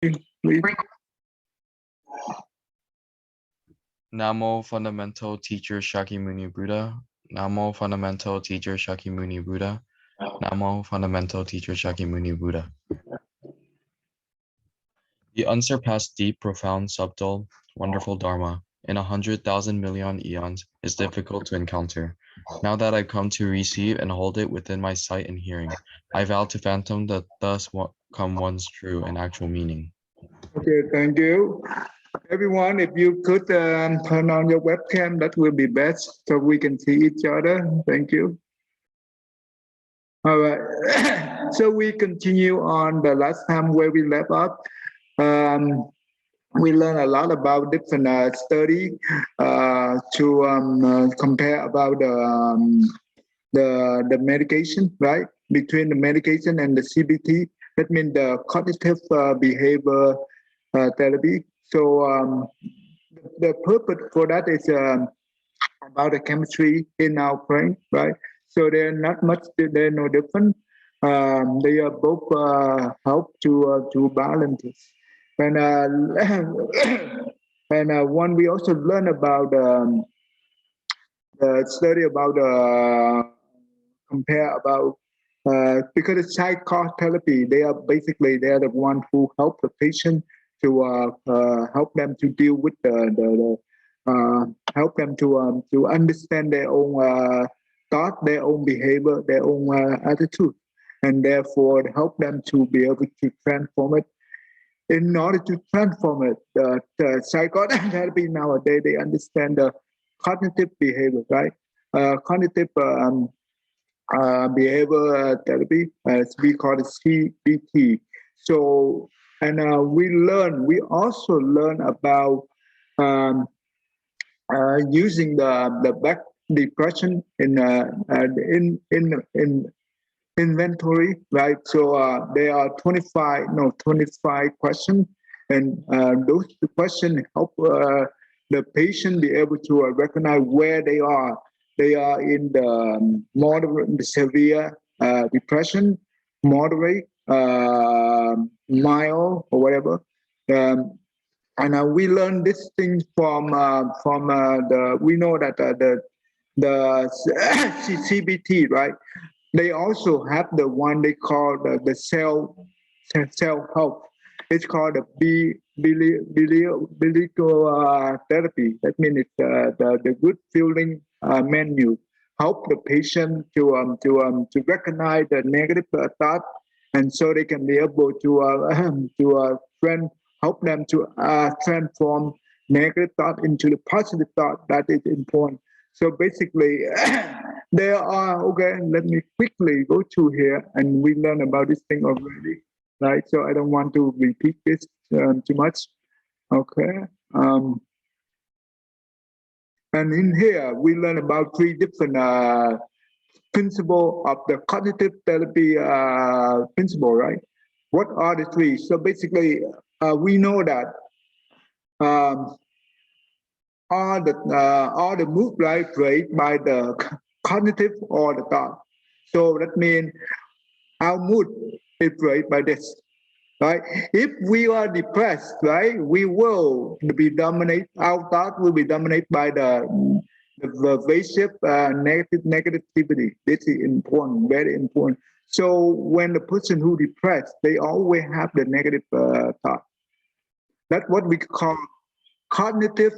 Please. Namo Fundamental Teacher Shakyamuni Buddha. Namo Fundamental Teacher Shakyamuni Buddha. Namo Fundamental Teacher Shakyamuni Buddha. The unsurpassed, deep, profound, subtle, wonderful Dharma in 100,000 million eons is difficult to encounter. Now that I've come to receive and hold it within my sight and hearing, I vow to fathom that thus come one's true and actual meaning. Okay, thank you. Everyone, if you could turn on your webcam, that will be best so we can see each other. Thank you. All right. So we continue on the last time where we left off. We learned a lot about different study to compare about the medication, right? Between the medication and the CBT. That means the cognitive behavior therapy. So the purpose for that is about the chemistry in our brain, right? So they're not much, they're no different. They are both help to balance it. And and one we also learn about the study about compare about because it's psychotherapy. They are the one who help the patient to help them to deal with the help them to understand their own thought, their own behavior, their own attitude, and therefore help them to be able to transform it. In order to transform it, the psychotherapy nowadays, they understand the cognitive behavior, right? Cognitive behavior therapy, as we call it CBT. So, and we also learn about using the back depression in inventory, right? So there are 25 questions, and those questions help the patient be able to recognize where they are. They are in the moderate, the severe depression, moderate, mild, or whatever. And we learn this thing from we know that the CBT, right? They also have the one they call the self-help. It's called the bilical therapy. That means it's the good feeling menu. Help the patient to recognize the negative thought, and so they can be able to help them to transform negative thought into the positive thought. That is important. So basically, there are, okay, let me quickly go to here, and we learned about this thing already, right? So I don't want to repeat this too much. Okay. And in here, we learn about 3 different principles of the cognitive therapy principle, right? What are the 3? So basically, we know that all the mood right created by the cognitive or the thought. So that means our mood is created by this, right? If we are depressed, right, we will be dominated. Our thought will be dominated by the pervasive negativity. This is important, very important. So when the person who depressed, they always have the negative thought. That's what we call cognitive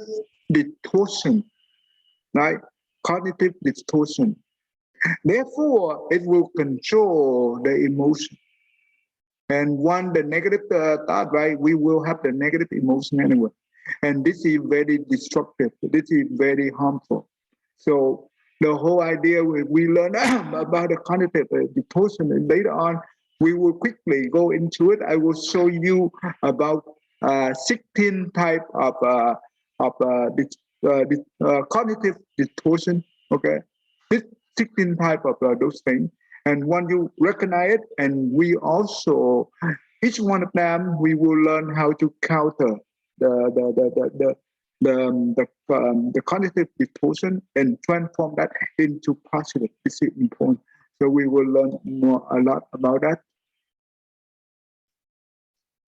distortion, right? Cognitive distortion. Therefore, it will control the emotion. And one, the negative thought, right? We will have the negative emotion anyway. And this is very destructive. This is very harmful. So the whole idea we learn about the cognitive distortion, and later on, we will quickly go into it. I will show you about 16 type of cognitive distortion. Okay, this 16 type of those things. And when you recognize it, and we also, each one of them, we will learn how to counter the cognitive distortion and transform that into positive. This is important. So we will learn a lot about that.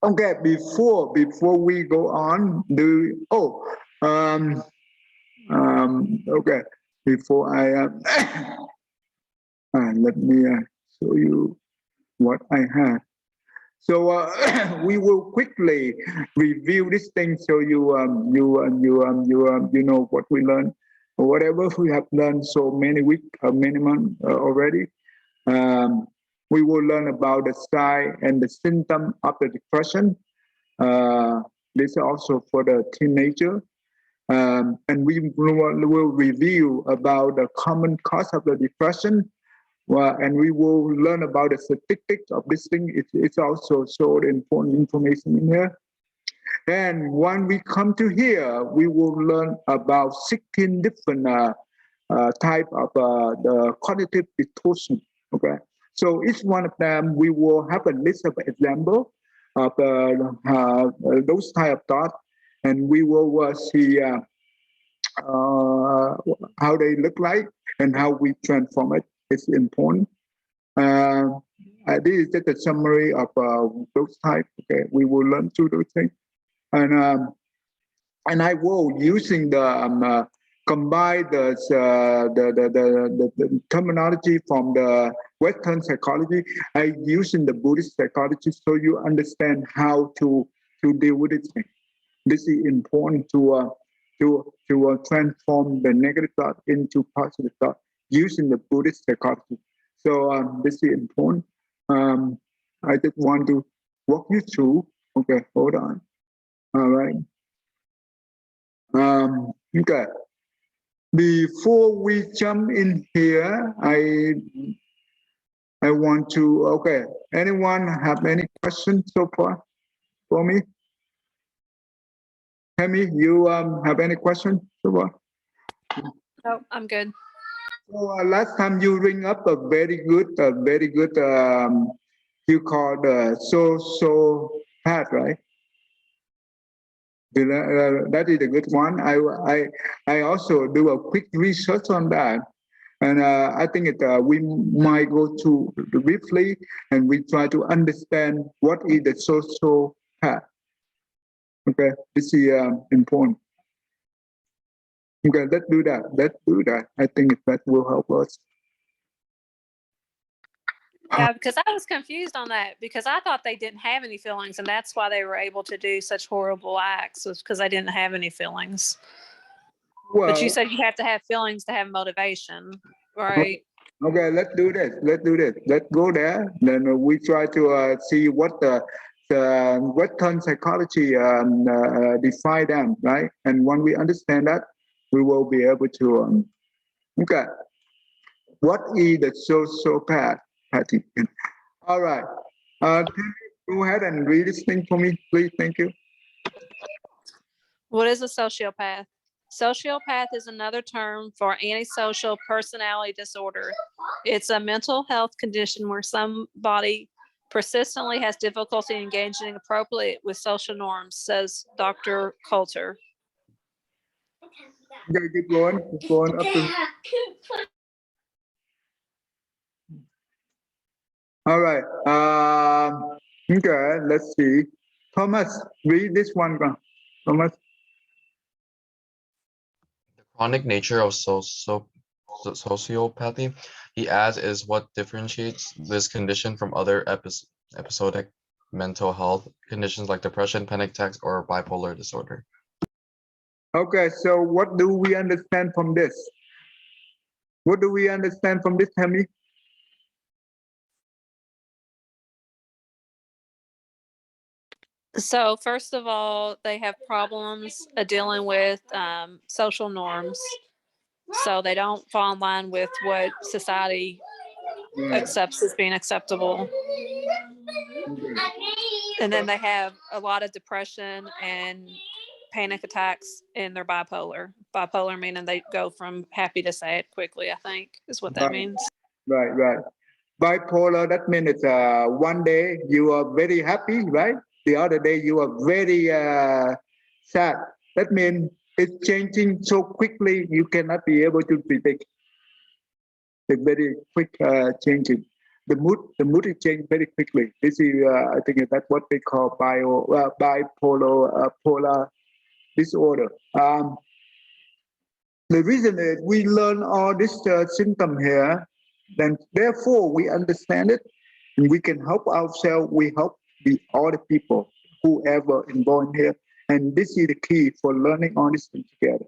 Okay, before we go on, okay, before I let me show you what I have. So we will quickly review this thing so you know what we learned, or whatever we have learned so many weeks, many months already. We will learn about the sign and the symptom of the depression. This is also for the teenager. And we will review about the common cause of the depression. And we will learn about the statistics of this thing. It's also so important information in here. And when we come to here, we will learn about 16 different type of the cognitive distortion. Okay, so each one of them we will have a list of example of those type of thoughts, and we will see how they look like and how we transform it. It's important. This is just a summary of those types. Okay, we will learn through those things, and I will using the combine the terminology from the Western psychology. I using the Buddhist psychology so you understand how to deal with it. This is important to transform the negative thought into positive thought using the Buddhist psychology. So this is important. I just want to walk you through. Okay, hold on. All right. Okay. Before we jump in here, I want to. Okay. Anyone have any questions so far for me? Tammy, you have any questions so far? No, I'm good. So last time you ring up a very good, you called Sociopath, right? That is a good one. I also do a quick research on that, and I think we might go to briefly and we try to understand what is the sociopath. Okay, this is important. Okay, let's do that. I think that will help us. Yeah, because I was confused on that because I thought they didn't have any feelings, and that's why they were able to do such horrible acts, was because they didn't have any feelings. Well, but you said you have to have feelings to have motivation, right? Okay, let's do this. Let's go there. Then we try to see what the Western psychology define them, right? And when we understand that, we will be able to. Okay, what is the sociopath? All right. Go ahead and read this thing for me, please. Thank you. What is a sociopath? Sociopath is another term for antisocial personality disorder. It's a mental health condition where somebody persistently has difficulty engaging appropriately with social norms, says Dr. Coulter. Okay, keep going up to. All right. Okay, let's see. Thomas, read this one. Thomas. The chronic nature of sociopathy, he adds, is what differentiates this condition from other episodic mental health conditions like depression, panic attacks, or bipolar disorder. Okay, so what do we understand from this? What do we understand from this, Tammy? So first of all, they have problems dealing with social norms. So they don't fall in line with what society accepts as being acceptable. And then they have a lot of depression and panic attacks, and they're bipolar. Bipolar meaning they go from happy to sad quickly, I think is what that means. Right. Bipolar, that means it's one day you are very happy, right? The other day you are very sad. That means it's changing so quickly you cannot be able to predict. It's very quick changing. the mood is changed very quickly. This is I think that's what they call bipolar polar disorder. The reason is we learn all this symptom here, then therefore we understand it, and we can help ourselves. We help the other people, whoever involved here, and this is the key for learning all these things together.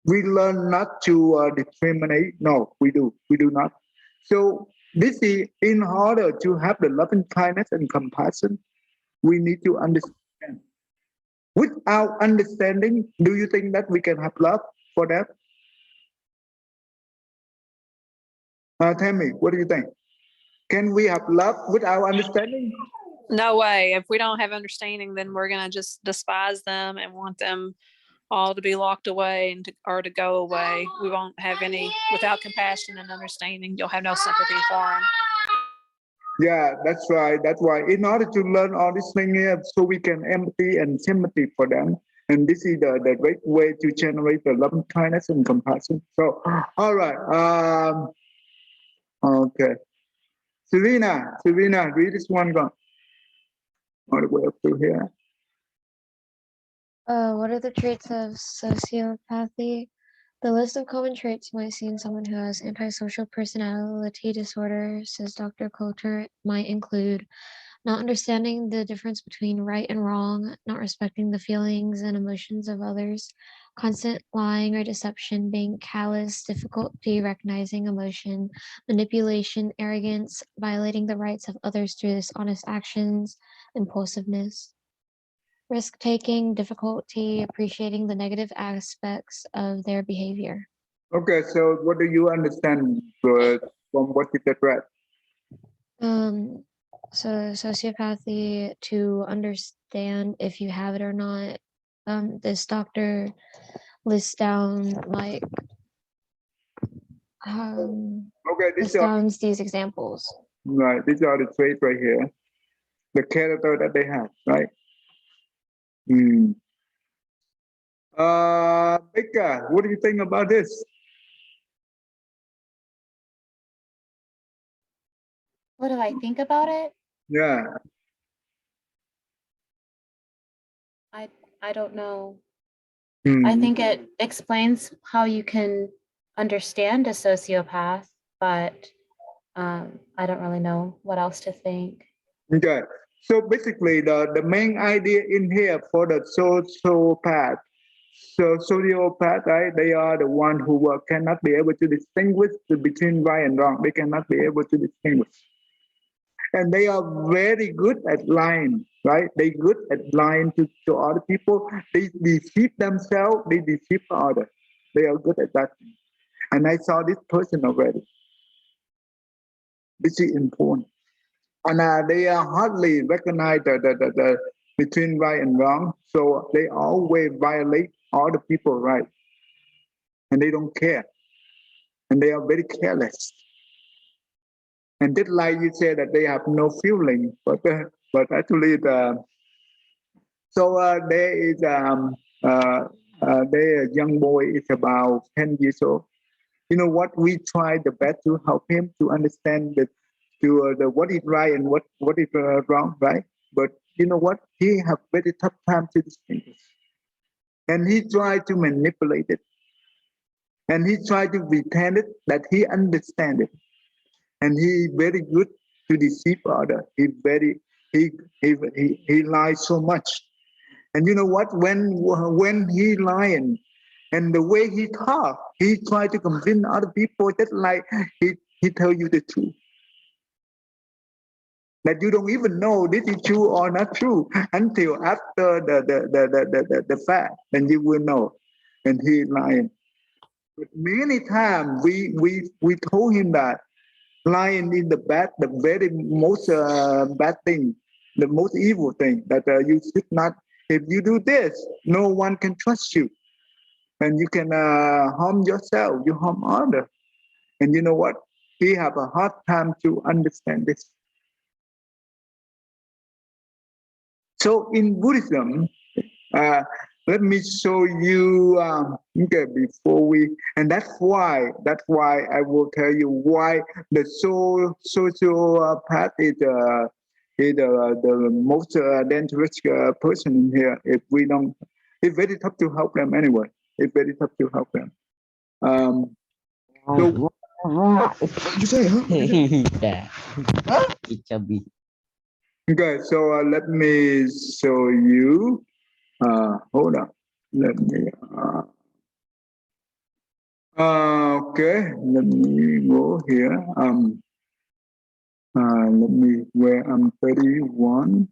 We learn not to discriminate. No, we do not. So this is in order to have the loving kindness and compassion, we need to understand. Without understanding, do you think that we can have love for that? Tell me, what do you think? Can we have love without understanding? No way. If we don't have understanding, then we're going to just despise them and want them all to be locked away and or to go away. We won't have any, without compassion and understanding, you'll have no sympathy for them. Yeah, that's right. That's why in order to learn all these things here, so we can empathy and sympathy for them. And this is the great way to generate the loving kindness and compassion. So, all right. Okay. Serena, read this one go. All the way up through here. What are the traits of sociopathy? The list of common traits you might see in someone who has antisocial personality disorder, says Dr. Coulter, might include not understanding the difference between right and wrong, not respecting the feelings and emotions of others, constant lying or deception, being callous, difficulty recognizing emotion, manipulation, arrogance, violating the rights of others through dishonest actions, impulsiveness. Risk-taking, difficulty appreciating the negative aspects of their behavior. Okay, so what do you understand from what you read? So sociopathy, to understand if you have it or not, this doctor lists down like lists down these examples. Right, these are the traits right here, the character that they have, right? Becca, what do you think about this? What do I think about it? Yeah. I don't know. I think it explains how you can understand a sociopath, but I don't really know what else to think. Okay. So basically, the main idea in here for the sociopath, right? They are the one who cannot be able to distinguish between right and wrong. They cannot be able to distinguish. And they are very good at lying, right? They good at lying to other people. They deceive themselves. They deceive others. They are good at that. And I saw this person already. This is important. And they hardly recognize the between right and wrong. So they always violate other people's rights. And they don't care. And they are very careless. And just like you say that they have no feeling, but actually there is there a young boy is about 10 years old. You know what? We try the best to help him to understand the what is right and what is wrong, right? But you know what? He have very tough time to distinguish, and he tried to manipulate it, and he tried to pretend it that he understand it. And he very good to deceive others. He lies so much. And you know what? When he lying, and the way he talk, he try to convince other people that like he tell you the truth. That you don't even know this is true or not true until after the fact, then you will know. And he lying. But many times we told him that lying is the very most bad thing, the most evil thing that you should not. If you do this, no one can trust you, and you can harm yourself. You harm others, and you know what? He have a hard time to understand this. So in Buddhism, let me show you. Okay, before we, and that's why I will tell you why the sociopath is the most dangerous person in here. If we don't, it's very tough to help them anyway. It's very tough to help them. So, You say, huh? okay, so let me show you. Hold on. Let me. Okay, let me go here. Let me where I'm 31.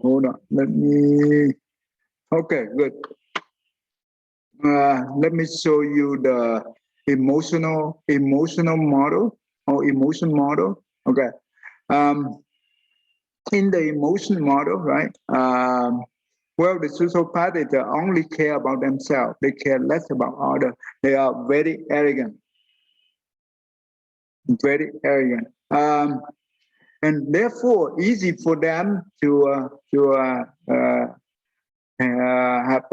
Hold on. Let me. Okay, good. Let me show you the emotional model or emotion model. Okay. In the emotion model, right? Well, the sociopath they only care about themselves. They care less about others. They are very arrogant. Very arrogant. And therefore, easy for them to have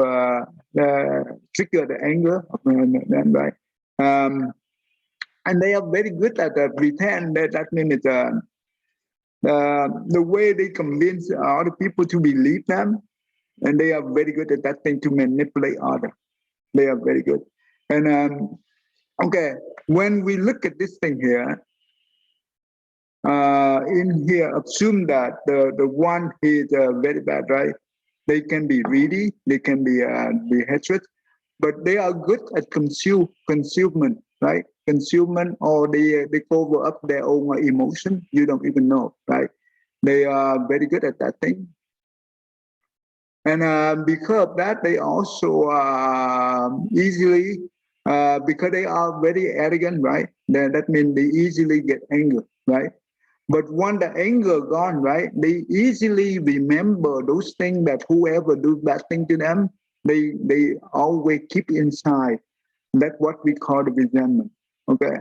trigger the anger of them, right? And they are very good at pretend. That means the way they convince other people to believe them, and they are very good at that thing to manipulate others. They are very good. And okay, when we look at this thing here, in here, assume that the one is very bad, right? They can be greedy, they can be hatred, but they are good at consumption, right? Consumption, or they cover up their own emotion. You don't even know, right? They are very good at that thing. And because of that, they also easily, because they are very arrogant, right? That means they easily get angry, right? But when the anger gone, right, they easily remember those things that whoever do bad thing to them, they always keep inside. That's what we call the resentment, okay?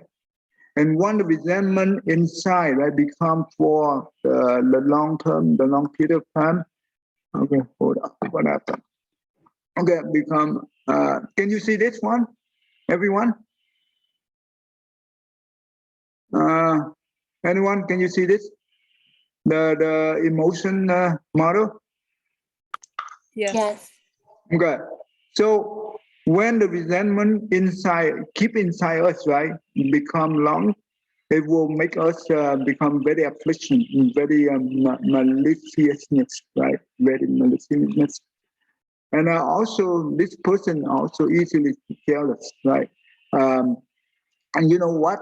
And when the resentment inside, right, become for the long term, the long period of time, okay, hold on, what happened? Okay, become, can you see this one, everyone? Anyone, can you see this? The emotion model? Yes. Yes. Okay, so when the resentment keep inside us, right, become long, it will make us become very affliction, very maliciousness, right, very maliciousness. And also, this person also easily jealous, right? And you know what?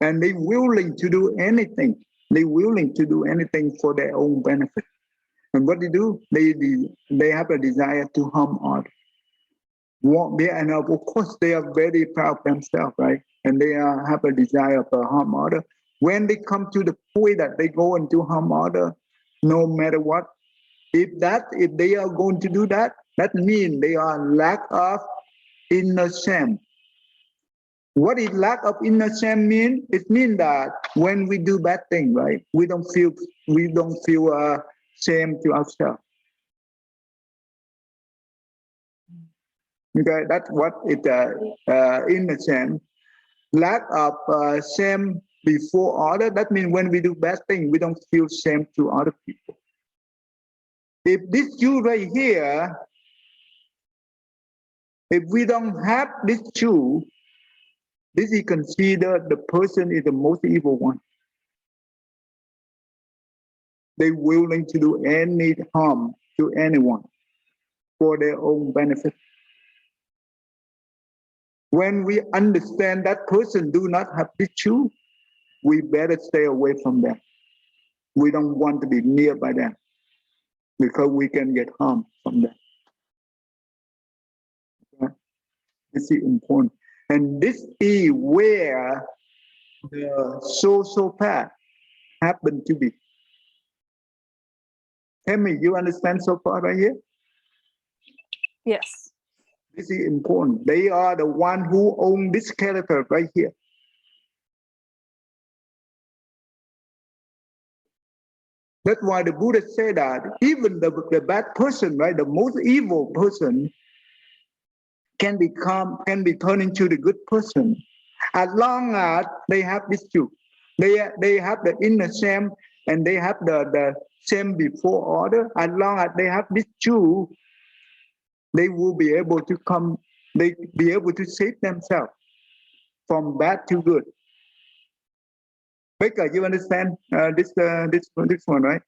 And they willing to do anything. They willing to do anything for their own benefit. And what they do, they have a desire to harm others. And of course, they are very proud of themselves, right? And they have a desire to harm others. When they come to the point that they go into harm others, no matter what, if they are going to do that, that means they are lack of inner shame. What is lack of inner shame mean? It means that when we do bad things, right, we don't feel shame to ourselves. Okay, that's what it inner shame. Lack of shame before other. That means when we do bad things, we don't feel shame to other people. If this you right here, if we don't have this two, this is considered the person is the most evil one. They willing to do any harm to anyone for their own benefit. When we understand that person do not have this two, we better stay away from them. We don't want to be nearby them because we can get harm from them. Okay? This is important. And this is where the sociopath happen to be. Tell me, you understand so far right here? Yes. This is important. They are the one who own this character right here. That's why the Buddha said that even the bad person, right, the most evil person can be turned into the good person, as long as they have this two. They have the inner shame and they have the shame before order. As long as they have this two, they will be able to be able to save themselves from bad to good. Baker, you understand this one, right?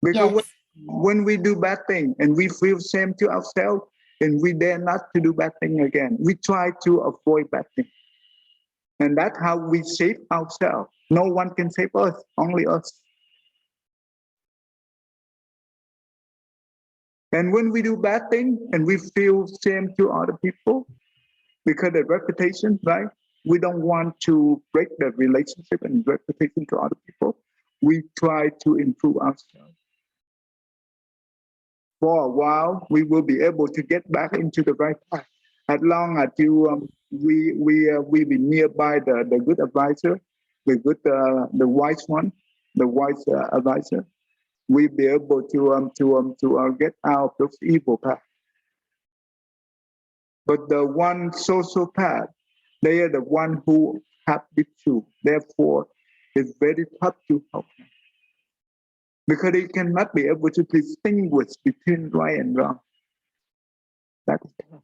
Because Yes. when we do bad thing and we feel shame to ourselves, and we dare not to do bad thing again, we try to avoid bad thing, and that's how we save ourselves. No one can save us, only us. And when we do bad thing and we feel shame to other people because of reputation, right? We don't want to break the relationship and reputation to other people. We try to improve ourselves. For a while, we will be able to get back into the right path. As long as we be nearby the good advisor, the wise one, the wise advisor, we be able to get out of those evil paths. But the one sociopath, they are the one who have the truth. Therefore, it's very tough to help them because they cannot be able to distinguish between right and wrong. That is tough.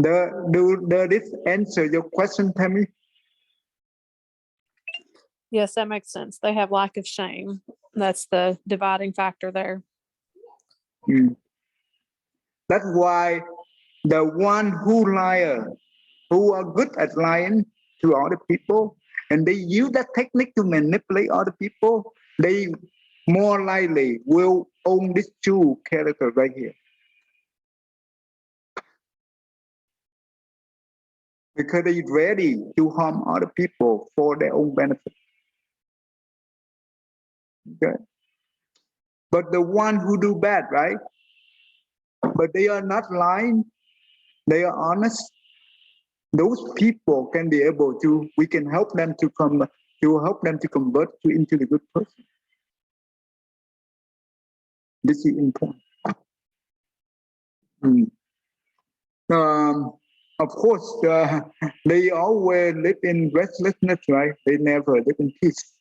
Does this answer your question, Tammy? Yes, that makes sense. They have lack of shame. That's the dividing factor there. That's why the one who are good at lying to other people, and they use that technique to manipulate other people, they more likely will own this two character right here. Because they're ready to harm other people for their own benefit. Okay. But the one who do bad, right? But they are not lying, they are honest. Those people can be able to, we can help them to convert into the good person. This is important. Of course, they always live in restlessness, right? They never live in peace.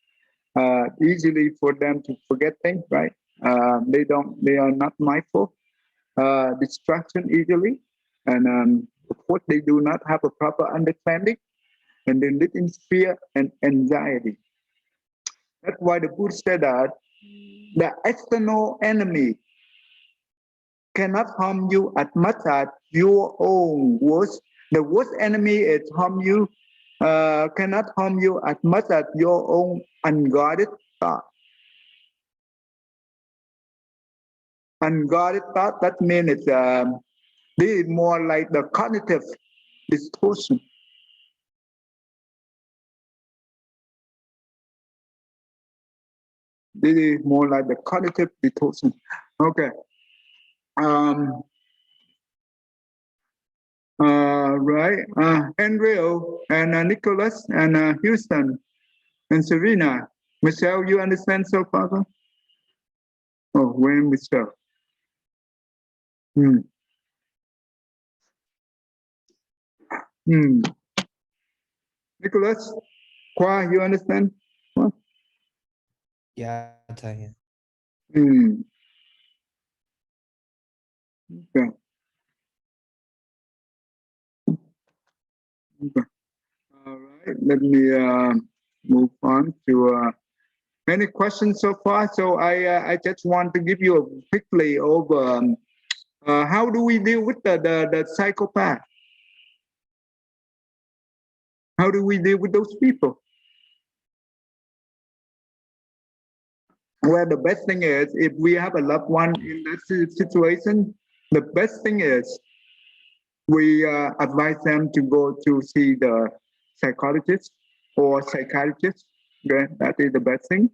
Easily for them to forget things, right? They are not mindful. Distraction easily, and of course they do not have a proper understanding, and they live in fear and anxiety. That's why the Buddha said that the external enemy cannot harm you as much as your own worst. The worst enemy is cannot harm you as much as your own unguarded thought. Unguarded thought, that means it's this is more like the cognitive distortion. This is more like the cognitive distortion. Okay. Right. Andrew and Nicholas and Houston and Serena. Michelle, you understand so far? Oh, when Michelle. Nicholas, Kwa, you understand? Huh? Yeah, I'll tell you. Okay. Okay. All right. Let me move on to any questions so far. So I just want to give you a quickly over how do we deal with the psychopath? How do we deal with those people? Well, the best thing is if we have a loved one in that situation, the best thing is we advise them to go to see the psychologist or psychiatrist. Okay, that is the best thing,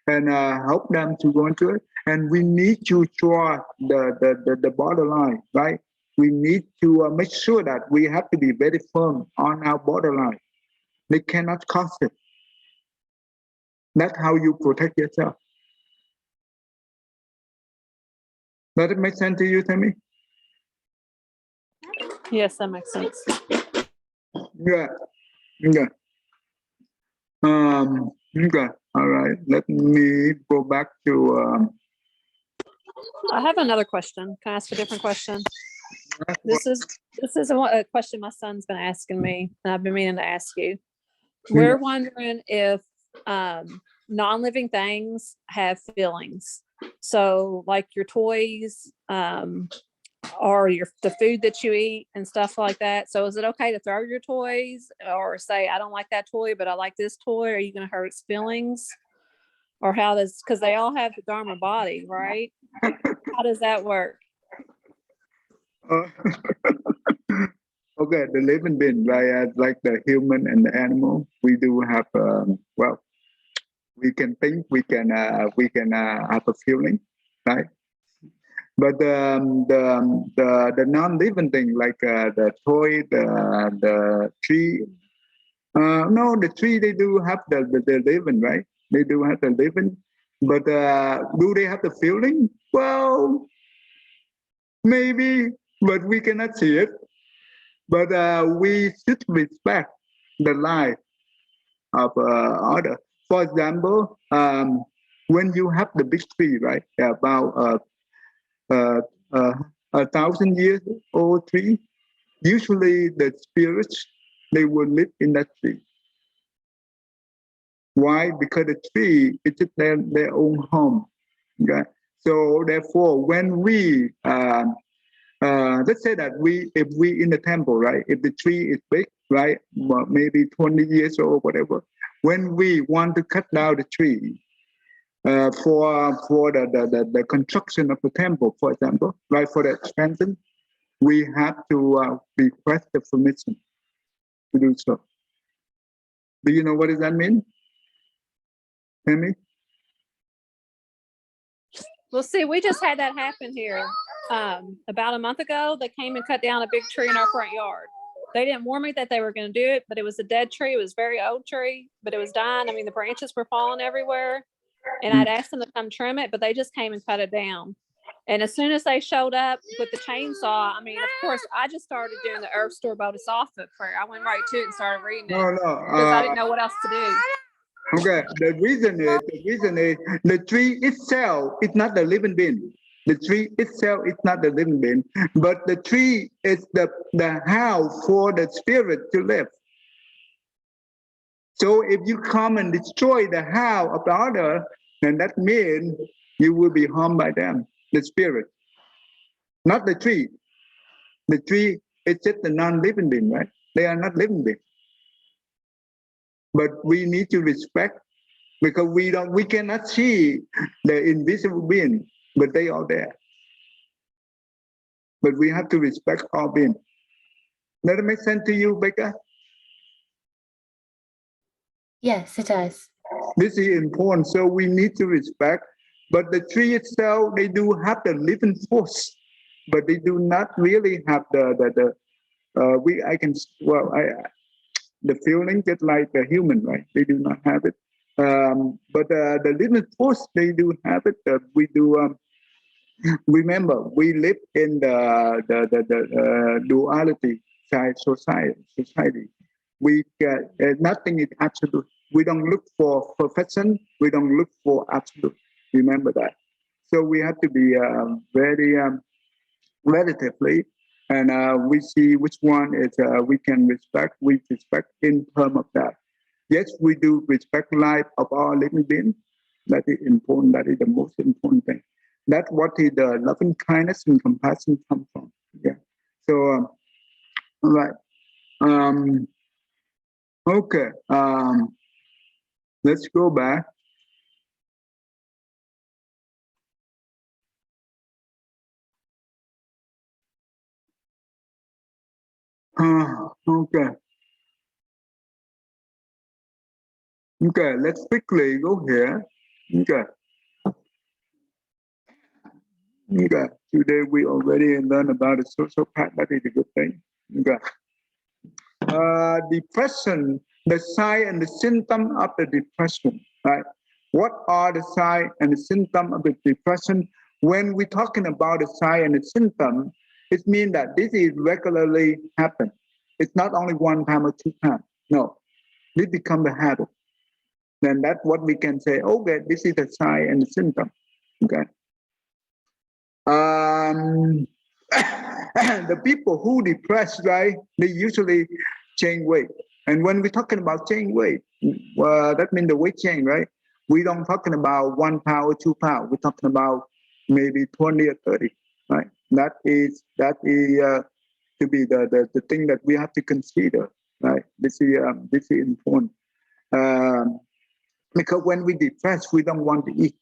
and help them to go into it. And we need to draw the borderline, right? We need to make sure that we have to be very firm on our borderline. They cannot cross it. That's how you protect yourself. Does it make sense to you, Tammy? Yes, that makes sense. Yeah. Yeah. Okay. All right. Let me go back to. I have another question. Can I ask a different question? This is a question my son's been asking me, and I've been meaning to ask you. We're wondering if non-living things have feelings. So, like your toys, or the food that you eat and stuff like that. So, is it okay to throw your toys, or say, I don't like that toy, but I like this toy? Are you going to hurt its feelings? Or how does, because they all have the Dharma body, right? How does that work? Okay, the living being, right? Like the human and the animal, we do have. Well, we can think, we can have a feeling, right? But the non-living thing, like the toy, the tree. No, the tree, they do have the living, right? They do have the living, but do they have the feeling? Well, maybe, but we cannot see it. But we should respect the life of other. For example, when you have the big tree, right, about 1,000 years old tree, usually the spirits, they will live in that tree. Why? Because the tree is just their own home. Okay? So therefore, when we let's say that if we in the temple, right? If the tree is big, right, maybe 20 years old, whatever. When we want to cut down the tree for the construction of the temple, for example, right, for the expansion, we have to request the permission to do so. Do you know what does that mean? Amy? Well, see, we just had that happen here. About a month ago, they came and cut down a big tree in our front yard. They didn't warn me that they were going to do it, but it was a dead tree. It was a very old tree, but it was dying. I mean, the branches were falling everywhere. And I'd asked them to come trim it, but they just came and cut it down. And as soon as they showed up with the chainsaw, I mean, of course, I just started doing the Earth Store Bodhisattva prayer. I went right to it and started reading it because I didn't know what else to do. Okay, the reason is the tree itself is not the living being. The tree itself is not the living being, but the tree is the house for the spirit to live. So if you come and destroy the house of the other, then that means you will be harmed by them, the spirit, not the tree. The tree is just the non-living being, right? They are not living beings. But we need to respect, because we cannot see the invisible being, but they are there. But we have to respect all beings. Does that make sense to you, Becca? Yes, it does. This is important, so we need to respect. But the tree itself, they do have the living force, but they do not really have the feeling just like the human, right? They do not have it. But the living force, they do have it. We do. Remember, we live in the duality side society. We nothing is absolute. We don't look for perfection. We don't look for absolute. Remember that. So we have to be very relatively, and we see which one is we can respect. We respect in terms of that. Yes, we do respect life of our living being. That is important. That is the most important thing. That's what the loving kindness and compassion come from. Yeah. So, all right. Okay. Let's go back. Okay. Okay. Let's quickly go here. Okay. Okay. Today we already learned about the sociopath. That is a good thing. Okay. Depression, the sign and the symptom of the depression, right? What are the signs and the symptoms of the depression? When we're talking about the sign and the symptom, it means that this is regularly happen. It's not only one time or two times. No, this become the habit. Then that's what we can say. Okay, this is a sign and a symptom. Okay. The people who depressed, right? They usually change weight. And when we're talking about change weight, that means the weight change, right? We don't talking about 1 pound or 2 pounds. We're talking about maybe 20 or 30, right? That is to be the thing that we have to consider, right? This is important. Because when we depressed, we don't want to eat,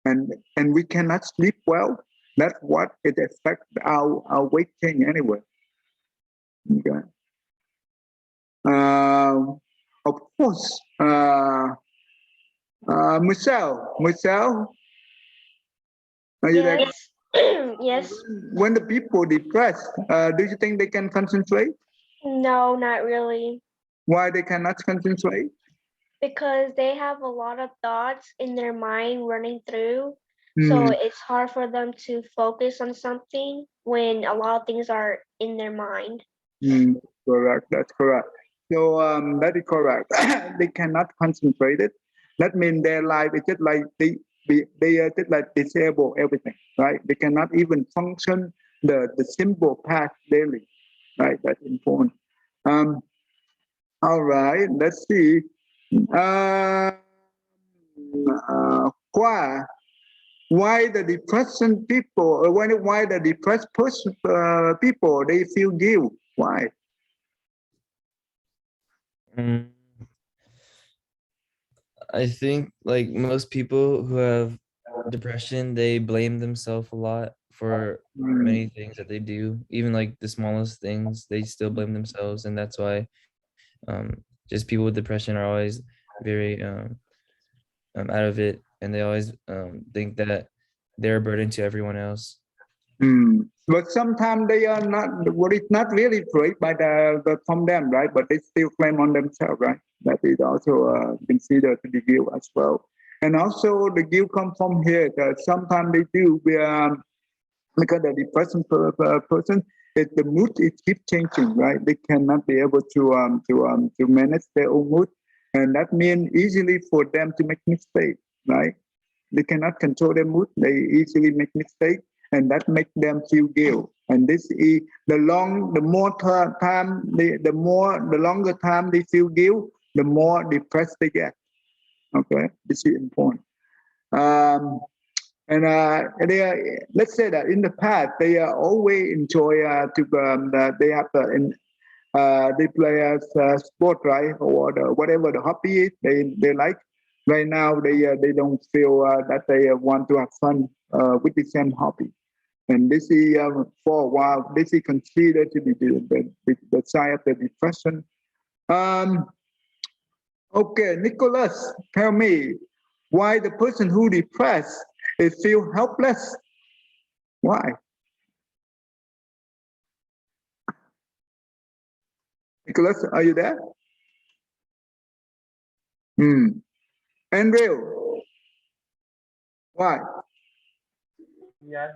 and we cannot sleep well. That's what it affects our weight gain anyway. Okay. Of course, Michelle, are you there? Yes. Yes. When the people depressed, do you think they can concentrate? No, not really. Why they cannot concentrate? Because they have a lot of thoughts in their mind running through. So it's hard for them to focus on something when a lot of things are in their mind. Correct. That's correct. So that is correct. They cannot concentrate it. That means their life is just like they are just like disabled everything, right? They cannot even function the simple path daily, right? That's important. All right. Let's see. Why the depression people, why the depressed person, people, they feel guilt? Why? I think like most people who have depression, they blame themselves a lot for many things that they do. Even like the smallest things, they still blame themselves, and that's why just people with depression are always very out of it, and they always think that they're a burden to everyone else. But sometimes they are not. Well, it's not really praised by from them, right? But they still claim on themselves, right? That is also considered to be guilt as well. And also the guilt comes from here. Sometimes they do because the depression person, the mood it keeps changing, right? They cannot be able to manage their own mood, and that means easily for them to make mistakes, right? They cannot control their mood. They easily make mistakes, and that makes them feel guilt. And this is the longer time they feel guilt, the more depressed they get. Okay, this is important. And let's say that in the past they always enjoy they have they play a sport, right, or whatever the hobby is they like. Right now they don't feel that they want to have fun with the same hobby, and this is for a while this is considered to be the sign of the depression. Okay, Nicholas, tell me why the person who depressed is feel helpless. Why? Nicholas, are you there? Andrew, why? Yes.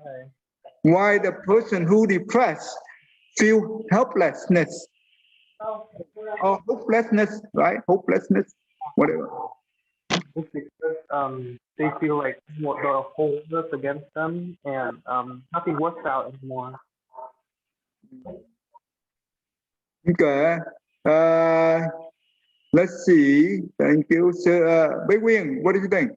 Why the person who depressed feel helplessness or hopelessness, right? Hopelessness, whatever. It's because they feel like the whole world's against them and nothing works out anymore. Okay. Let's see. Thank you, sir. Big Wing, what do you think?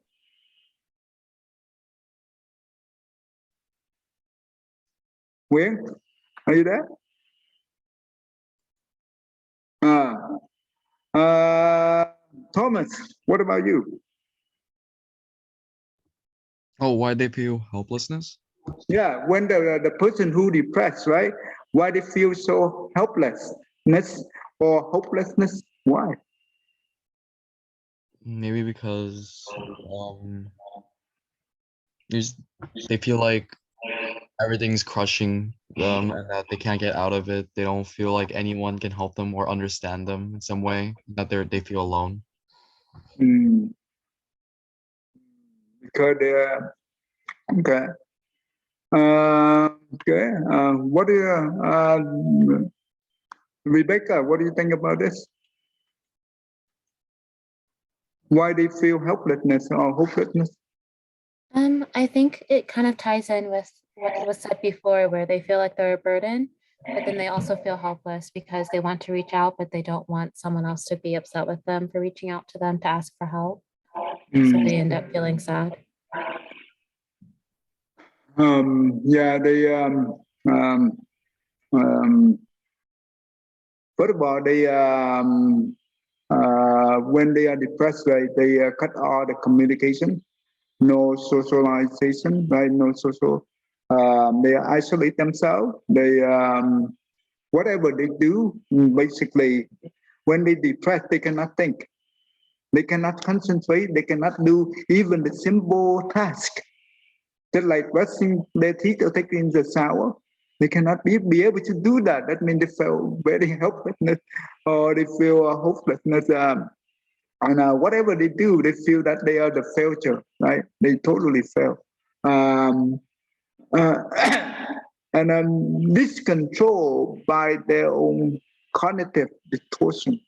Wing, are you there? Thomas, what about you? Oh, why they feel helplessness? Yeah, when the person who depressed, right? Why they feel so helplessness or hopelessness? Why? Maybe because they feel like everything's crushing them and that they can't get out of it. They don't feel like anyone can help them or understand them in some way, that they feel alone. because they are okay. Okay. What do you, Rebecca? What do you think about this? Why they feel helplessness or hopelessness? I think it kind of ties in with what was said before, where they feel like they're a burden, but then they also feel helpless because they want to reach out, but they don't want someone else to be upset with them for reaching out to them to ask for help. So they end up feeling sad. Yeah, they first of all, they when they are depressed, right, they cut all the communication, no socialization, right, no social. They isolate themselves. They whatever they do, basically, when they depressed, they cannot think, they cannot concentrate, they cannot do even the simple task. Just like brushing their teeth or taking the shower, they cannot be able to do that. That means they feel very helplessness or they feel hopelessness. And whatever they do, they feel that they are the failure, right? They totally fail. Um, uh, and this control by their own cognitive distortion.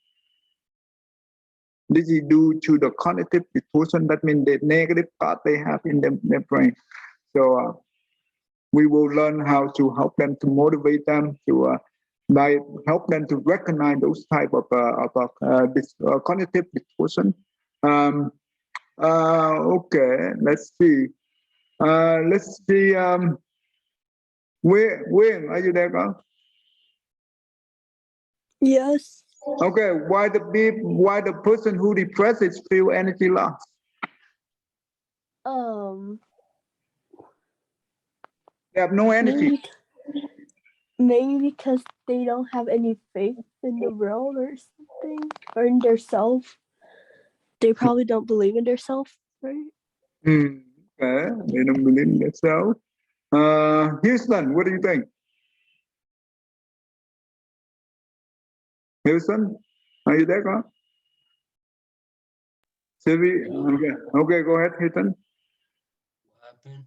This is due to the cognitive distortion. That means the negative thought they have in their brain. So we will learn how to help them, to motivate them, to by help them to recognize those type of this cognitive distortion. Okay, let's see. Wayne, are you there, girl? Yes. Okay, why the person who depresses feel energy loss? They have no energy. Maybe because they don't have any faith in the world or something, or in their self. They probably don't believe in their self, right? Okay, they don't believe in themselves. Houston, what do you think? Houston, are you there, girl? Sylvie, okay, go ahead, Houston. What happened?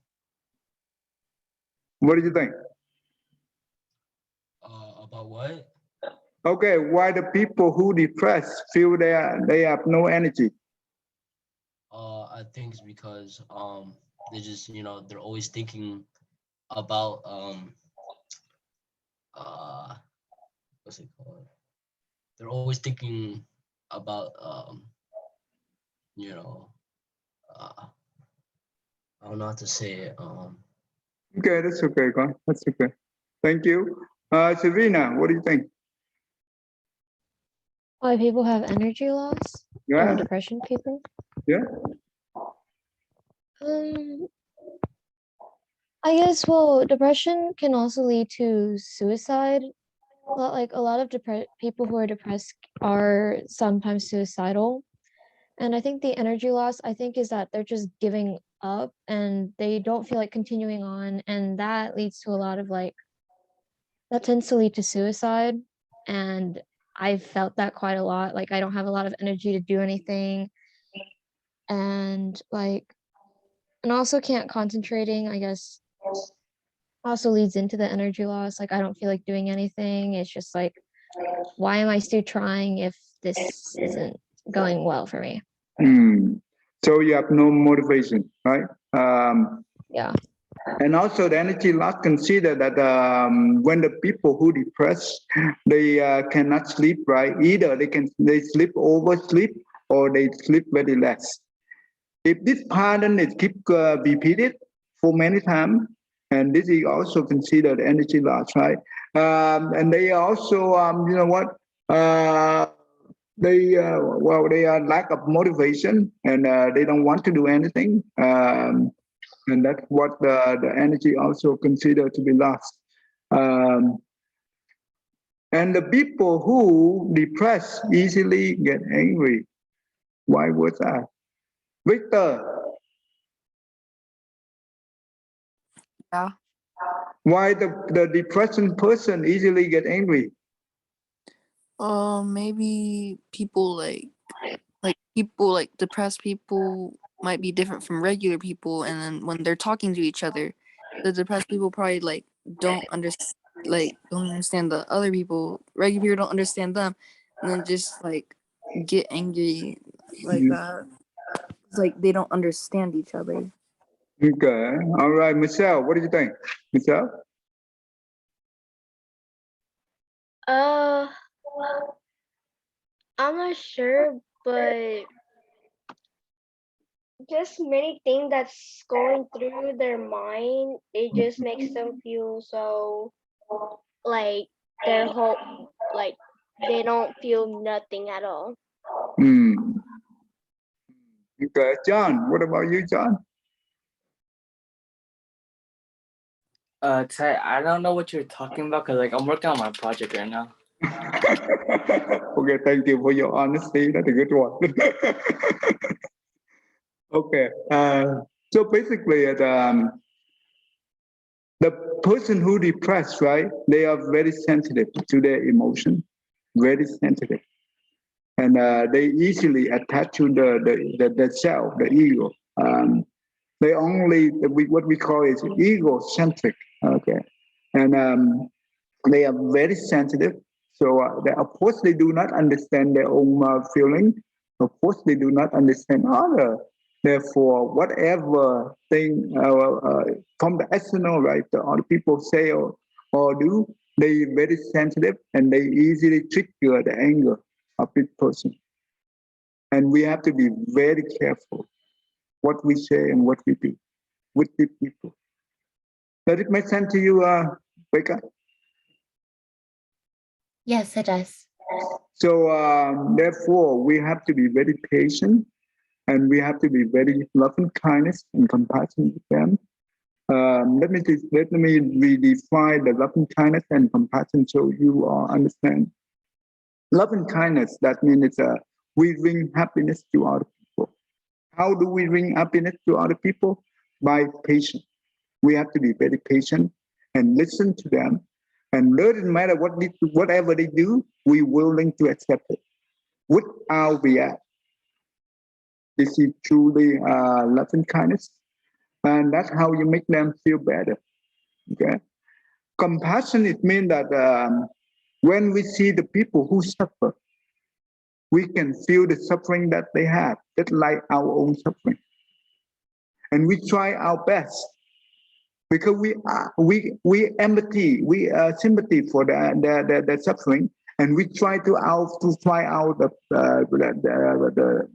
What do you think? About what? Okay, why the people who depressed feel they have no energy? I think it's because they just they're always thinking about what's it called? They're always thinking about I don't know how to say it. Okay, that's okay, girl. That's okay. Thank you. Serena, what do you think? Why people have energy loss? Yeah. Or depression people? Yeah. I guess, well, depression can also lead to suicide. Like a lot of people who are depressed are sometimes suicidal. And I think the energy loss, I think, is that they're just giving up and they don't feel like continuing on. And that leads to a lot of that tends to lead to suicide. And I've felt that quite a lot. Like I don't have a lot of energy to do anything. And also can't concentrating, I guess, also leads into the energy loss. Like I don't feel like doing anything. It's just like, why am I still trying if this isn't going well for me? So you have no motivation, right? Yeah. And also the energy loss, consider that when the people who depressed, they cannot sleep, right? Either they sleep oversleep or they sleep very less. If this pattern is keep repeated for many times, and this is also considered energy loss, right? And they also, you know what? They are lack of motivation and they don't want to do anything. And that's what the energy also considered to be lost. And the people who depressed easily get angry. Why was that? Victor. Yeah. Why the depression person easily get angry? Maybe people like people like depressed people might be different from regular people, and then when they're talking to each other, the depressed people probably like don't understand the other people. Regular people don't understand them, and then just like get angry like that. It's like they don't understand each other. Okay. All right, Michelle, what do you think? Michelle? I'm not sure, but just many things that's going through their mind, it just makes them feel so like their whole like they don't feel nothing at all. Okay, John, what about you, John? Ty, I don't know what you're talking about because like I'm working on my project right now. Okay, thank you for your honesty. That's a good one. Okay, so basically, the person who depressed, right? They are very sensitive to their emotion, very sensitive, and they easily attach to the self, the ego. They only what we call is egocentric. Okay, and they are very sensitive. So of course they do not understand their own feeling. Of course they do not understand other. Therefore, whatever thing from the external, right, the other people say or do, they very sensitive and they easily trigger the anger of this person. And we have to be very careful what we say and what we do with the people. Does it make sense to you, Becca? Yes, it does. So therefore, we have to be very patient, and we have to be very loving kindness and compassion with them. Let me redefine the loving kindness and compassion so you all understand. Loving kindness, that means we bring happiness to other people. How do we bring happiness to other people? By patience. We have to be very patient and listen to them. And doesn't matter whatever they do, we're willing to accept it without react. This is truly loving kindness. And that's how you make them feel better. Okay. Compassion, it means that when we see the people who suffer, we can feel the suffering that they have, just like our own suffering. And we try our best because we empathy, we sympathy for the suffering, and we try to find out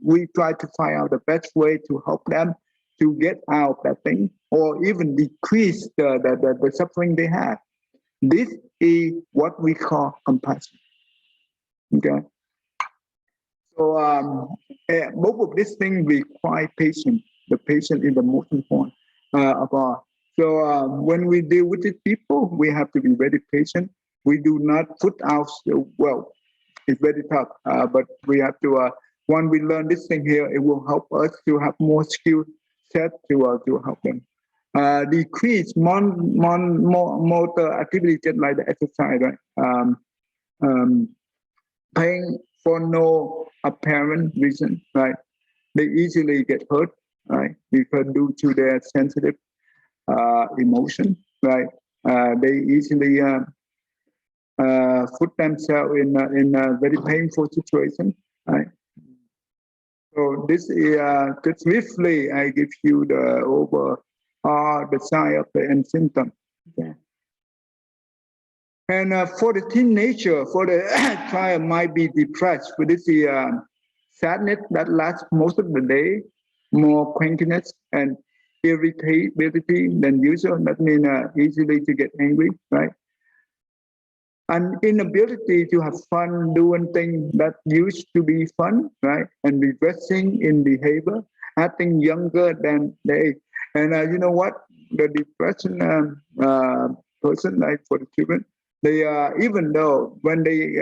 we try to find out the best way to help them to get out that thing, or even decrease the suffering they have. This is what we call compassion. Okay. So both of these things require patience. The patience is the most important of all. So when we deal with these people, we have to be very patient. We do not put out, well, it's very tough, but we have to, when we learn this thing here, it will help us to have more skill set to help them. Decrease motor activity, just like the exercise, right? Pain for no apparent reason, right? They easily get hurt, right? Because due to their sensitive emotion, right? They easily put themselves in a very painful situation, right? So this is just briefly, I give you the the sign of the end symptom. Okay. And for the teenager, for the child might be depressed, but this is sadness that lasts most of the day, more crankiness and irritability than usual. That means easily to get angry, right? An inability to have fun doing things that used to be fun, right? And regressing in behavior, acting younger than they. And you know what? The depression person, like for the children, they even though when they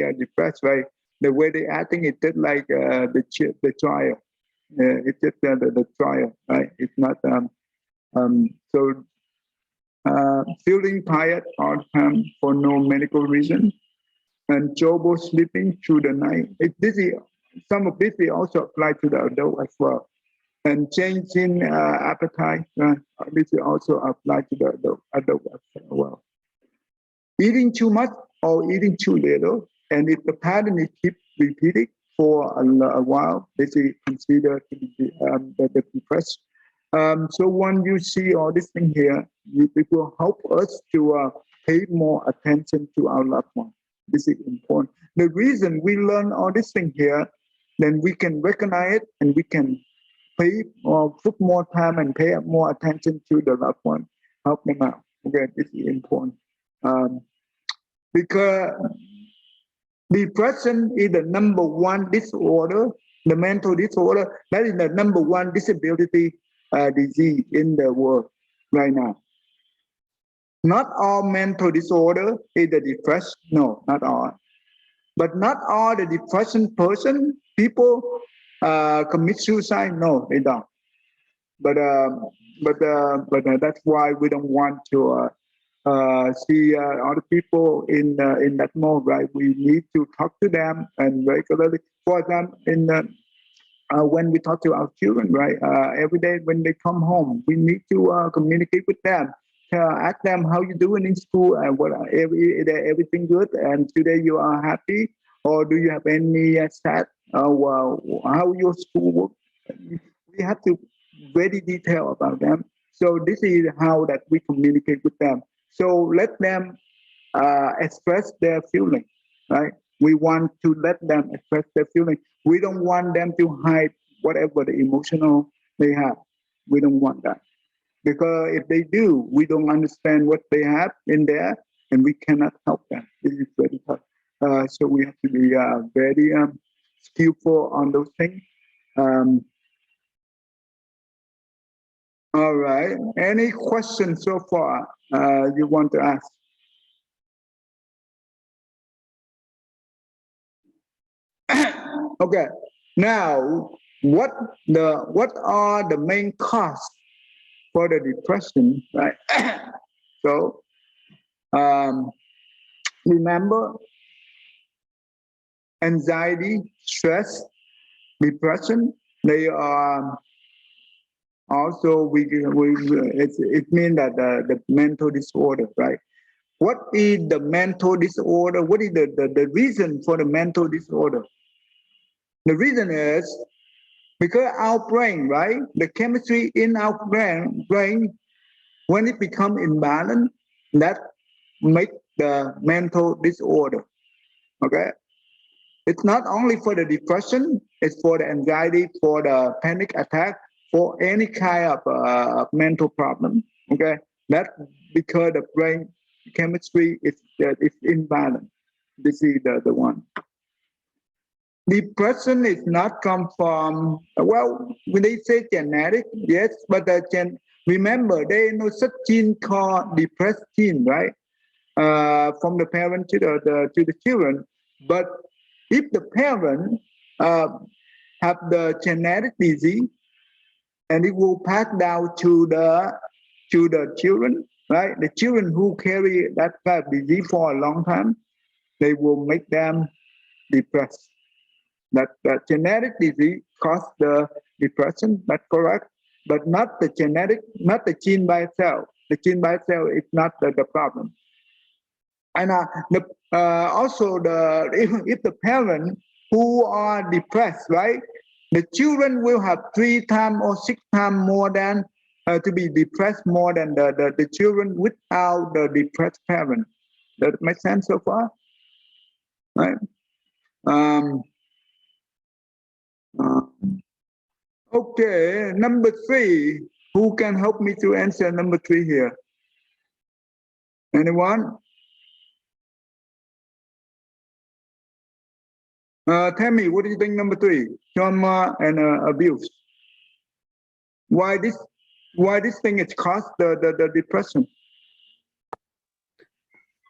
are depressed, right? The way they acting is just like the trial. It's just the trial, right? It's not so. Feeling tired all the time for no medical reason, and trouble sleeping through the night. Some of this will also apply to the adult as well. and changing appetite. This will also apply to the adult as well. Eating too much or eating too little, and if the pattern is keep repeating for a while, this is considered to be the depression. So when you see all this thing here, it will help us to pay more attention to our loved one. This is important. The reason we learn all this thing here, then we can recognize it and we can pay or put more time and pay more attention to the loved one, help them out. Okay, this is important. Because depression is the number one disorder, the mental disorder, that is the number one disability disease in the world right now. Not all mental disorder is the depression, no, not all. But not all the depression people commit suicide, no, they don't. But that's why we don't want to see other people in that mode, right? We need to talk to them and regularly. For example, when we talk to our children, right? Every day when they come home, we need to communicate with them. Ask them how you doing in school and everything good, and today you are happy, or do you have any sad? How your school work? We have to very detail about them. So this is how that we communicate with them. So let them express their feeling, right? We want to let them express their feeling. We don't want them to hide whatever the emotional they have. We don't want that. Because if they do, we don't understand what they have in there and we cannot help them. This is very tough. So we have to be very skillful on those things. All right. Any questions so far you want to ask? Okay. Now, what are the main causes for the depression, right? So, remember, anxiety, stress, depression, they are also, it means that the mental disorder, right? What is the mental disorder? What is the reason for the mental disorder? The reason is because our brain, right? The chemistry in our brain when it becomes imbalanced, that makes the mental disorder. Okay? It's not only for the depression, it's for the anxiety, for the panic attack, for any kind of mental problem. Okay? That's because the brain chemistry is imbalanced. This is the one. Depression is not come from, well, when they say genetic, yes, but remember, there is no such gene called depressed gene, right? From the parent to the children. But if the parent have the genetic disease, and it will pass down to the children, right? The children who carry that kind of disease for a long time, they will make them depressed. That genetic disease cause the depression, that's correct, but not the gene by itself. The gene by itself is not the problem. And also if the parents who are depressed, right, the children will have 3 times or 6 times more than to be depressed more than the children without the depressed parent. Does that make sense so far? Right? Okay, number 3. Who can help me to answer number 3 here? Anyone? Tell me, what do you think number 3? Trauma and abuse. Why this thing is caused the depression?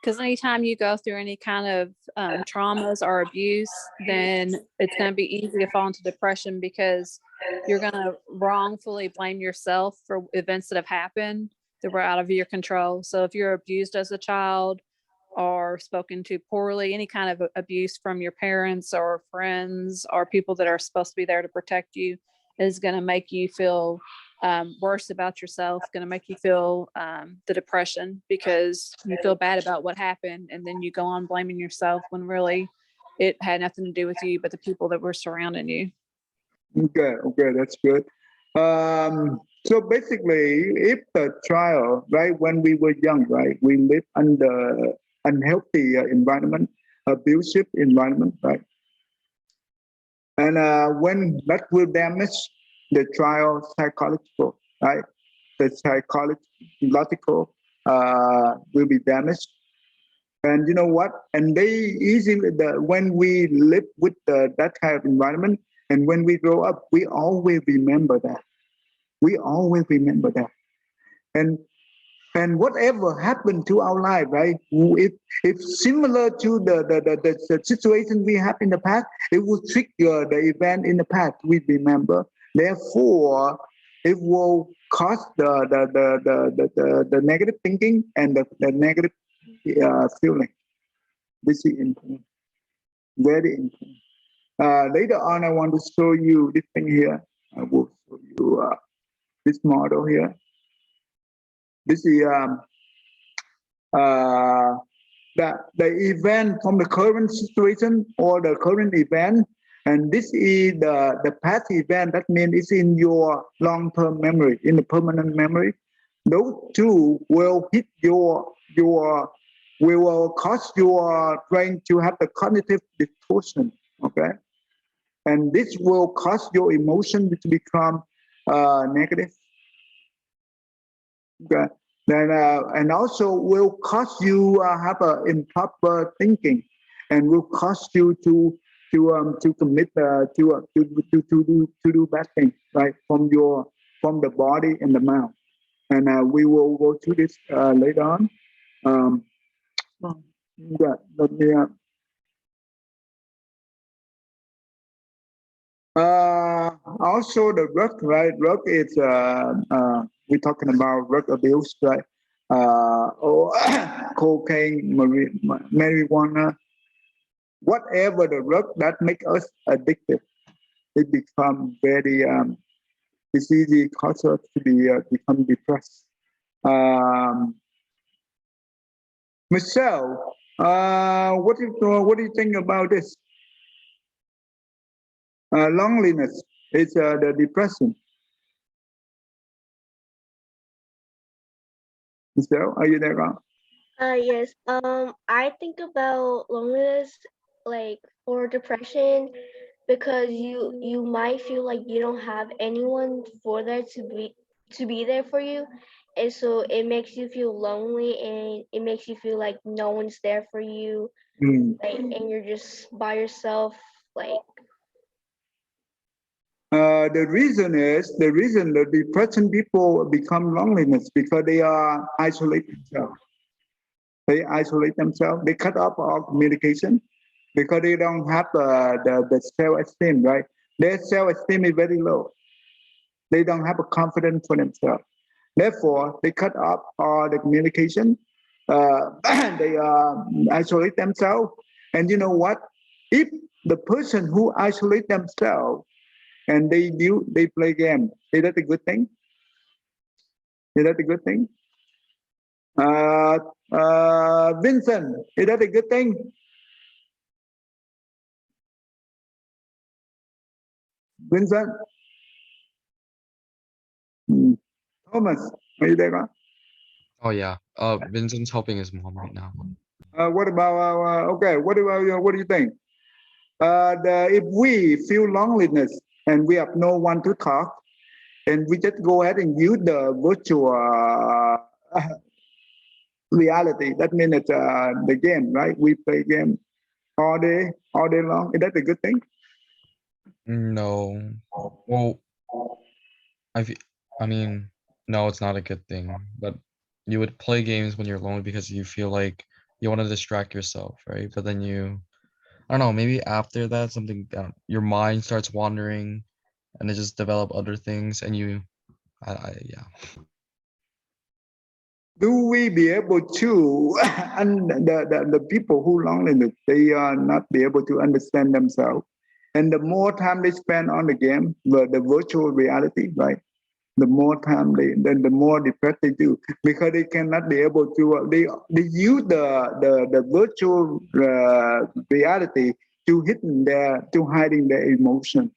Because anytime you go through any kind of traumas or abuse, then it's going to be easy to fall into depression because you're going to wrongfully blame yourself for events that have happened that were out of your control. So if you're abused as a child or spoken to poorly, any kind of abuse from your parents or friends or people that are supposed to be there to protect you, is going to make you feel worse about yourself, going to make you feel the depression because you feel bad about what happened. And then you go on blaming yourself when really it had nothing to do with you, but the people that were surrounding you. Okay, that's good. So basically, if the child, right, when we were young, right, we live under unhealthy environment, abusive environment, right, and when that will damage the child psychological, right, the psychological will be damaged. And you know what? And they easily, when we live with that kind of environment, and when we grow up, we always remember that. We always remember that. And whatever happened to our life, right? If similar to the situation we have in the past, it will trigger the event in the past we remember. Therefore, it will cause the negative thinking and the negative feeling. This is important, very important. Later on, I want to show you this thing here. I will show you this model here. This is the event from the current situation or the current event, and this is the past event. That means it's in your long-term memory, in the permanent memory. Those two will hit will cause your brain to have the cognitive distortion, okay? And this will cause your emotion to become negative. Okay. Then, and also will cause you have improper thinking, and will cause you to commit to do bad things, right, from the body and the mouth. And we will go through this later on. Yeah, let me. Also the drug, right? Drug is we're talking about drug abuse, right? Or cocaine, marijuana, whatever the drug that make us addicted, it becomes very it's easy cause us to be become depressed. Michelle, what do you think about this? Loneliness is the depression. Michelle, are you there? Yes. I think about loneliness like or depression because you might feel like you don't have anyone for there to be there for you, and so it makes you feel lonely, and it makes you feel like no one's there for you, like, and you're just by yourself, like. The reason the depression people become loneliness because they are isolated themselves. They isolate themselves. They cut off all communication because they don't have the self-esteem, right? Their self-esteem is very low. They don't have a confidence for themselves. Therefore, they cut off all the communication. They isolate themselves. And you know what? If the person who isolate themselves and they play game, is that a good thing? Is that a good thing? Vincent, is that a good thing? Vincent? Thomas, are you there? Oh yeah. Vincent's helping his mom right now. What about okay? What do you think? If we feel loneliness and we have no one to talk, and we just go ahead and use the virtual reality, that means it's the game, right? We play game all day long. Is that a good thing? No. Well, I mean, no, it's not a good thing. But you would play games when you're alone because you feel like you want to distract yourself, right? But then I don't know, maybe after that, something, your mind starts wandering, and it just develop other things, and yeah. Do we be able to, and the people who loneliness, they are not be able to understand themselves, And the more time they spend on the game, the virtual reality, right? The more time then the more depressed they do, because they cannot be able to they use the virtual reality to hiding their emotion,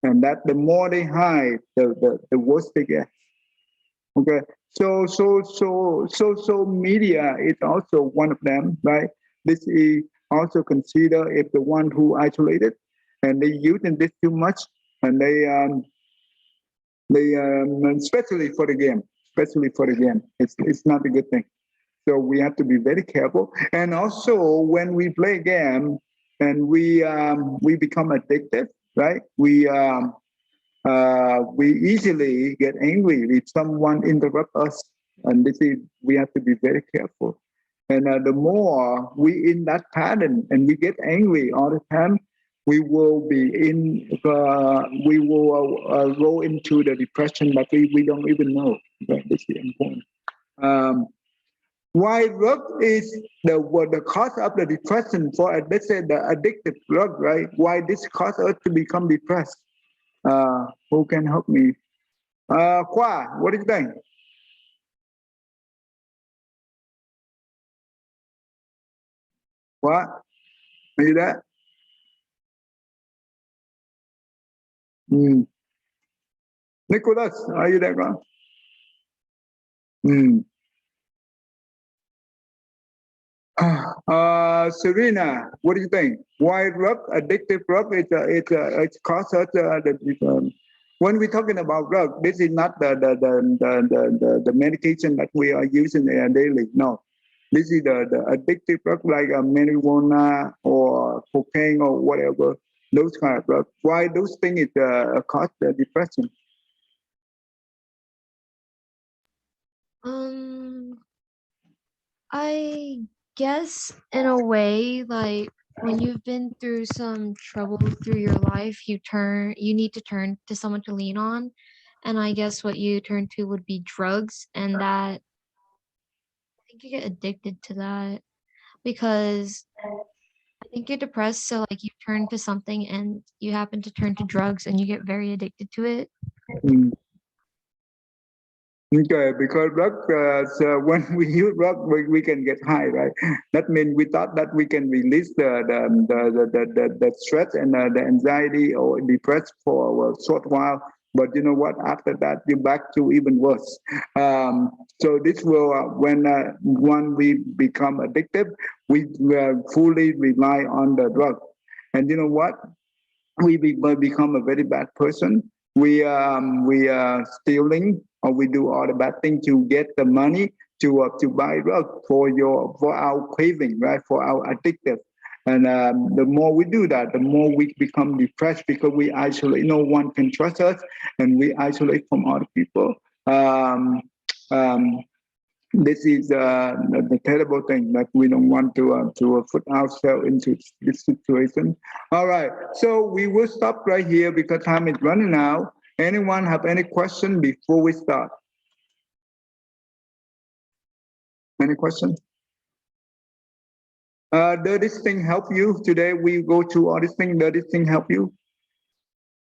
and that the more they hide, the worse they get. Okay, so media is also one of them, right? This is also consider if the one who isolated, and they using this too much, and they especially for the game, it's not a good thing. So we have to be very careful. And also when we play a game and we become addicted, right? We easily get angry if someone interrupt us, and this is we have to be very careful. And the more we in that pattern and we get angry all the time, we will go into the depression that we don't even know. Right? This is important. Why drug is the cause of the depression for, let's say, the addictive drug, right? Why this cause us to become depressed? Who can help me? Kwa, what do you think? What? Are you there? Nicholas, are you there, bro? Serena, what do you think? Why drug, addictive drug, it's cause us when we're talking about drug, this is not the medication that we are using daily. No, this is the addictive drug like marijuana or cocaine or whatever, those kind of drugs. Why those things cause depression? I guess in a way, like when you've been through some trouble through your life, you need to turn to someone to lean on. And I guess what you turn to would be drugs, and that I think you get addicted to that because I think you're depressed, so like you turn to something and you happen to turn to drugs and you get very addicted to it. Okay, because drug, so when we use drug, we can get high, right? That means we thought that we can release the stress and the anxiety or depressed for a short while, but you know what? After that, you're back to even worse. So this will, when we become addicted, we fully rely on the drug, and you know what? We become a very bad person. We are stealing, or we do all the bad things to get the money to buy drug for our craving, right? For our addictive. And the more we do that, the more we become depressed because we isolate. No one can trust us, and we isolate from other people. This is the terrible thing that we don't want to put ourselves into this situation. All right, so we will stop right here because time is running out. Anyone have any question before we start? Any questions? Does this thing help you today? We go through all this thing. Does this thing help you?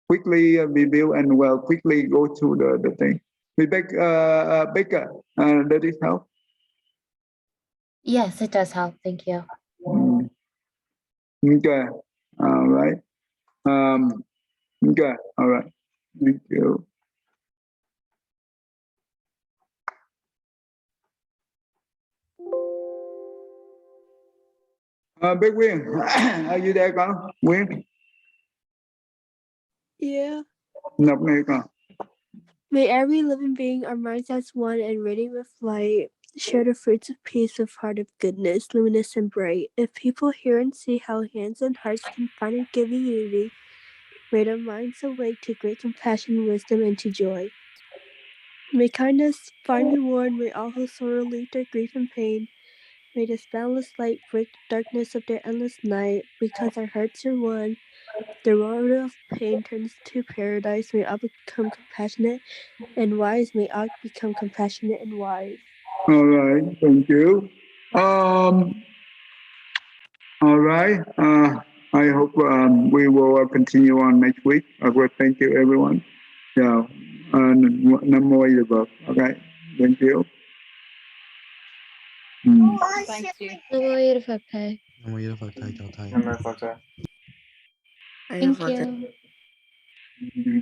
Quickly review and quickly go through the thing. Baker, does this help? Yes, it does help. Thank you. Okay. All right. Okay. All right. Thank you. Big Win, are you there, con? Win? Yeah. Nộp này con. May every living being our minds as one and radiant with light, share the fruits of peace with heart of goodness, luminous and bright. If people hear and see how hands and hearts can find and give unity, may their minds awake to great compassion, wisdom, and to joy. May kindness find reward, may all who sorrow leave their grief and pain. May this boundless light break the darkness of their endless night, because our hearts are one. The road of pain turns to paradise. May all become compassionate and wise. May all become compassionate and wise. All right, thank you. All right. I hope we will continue on next week. Okay, thank you, everyone. Yeah, Nam mô A Di Đà Phật. Okay, thank you. Thank you. Namo Yid Phật Thầy. Nam mô A Di Đà Phật Thầy, chào thầy. I Thank have you. Mhm.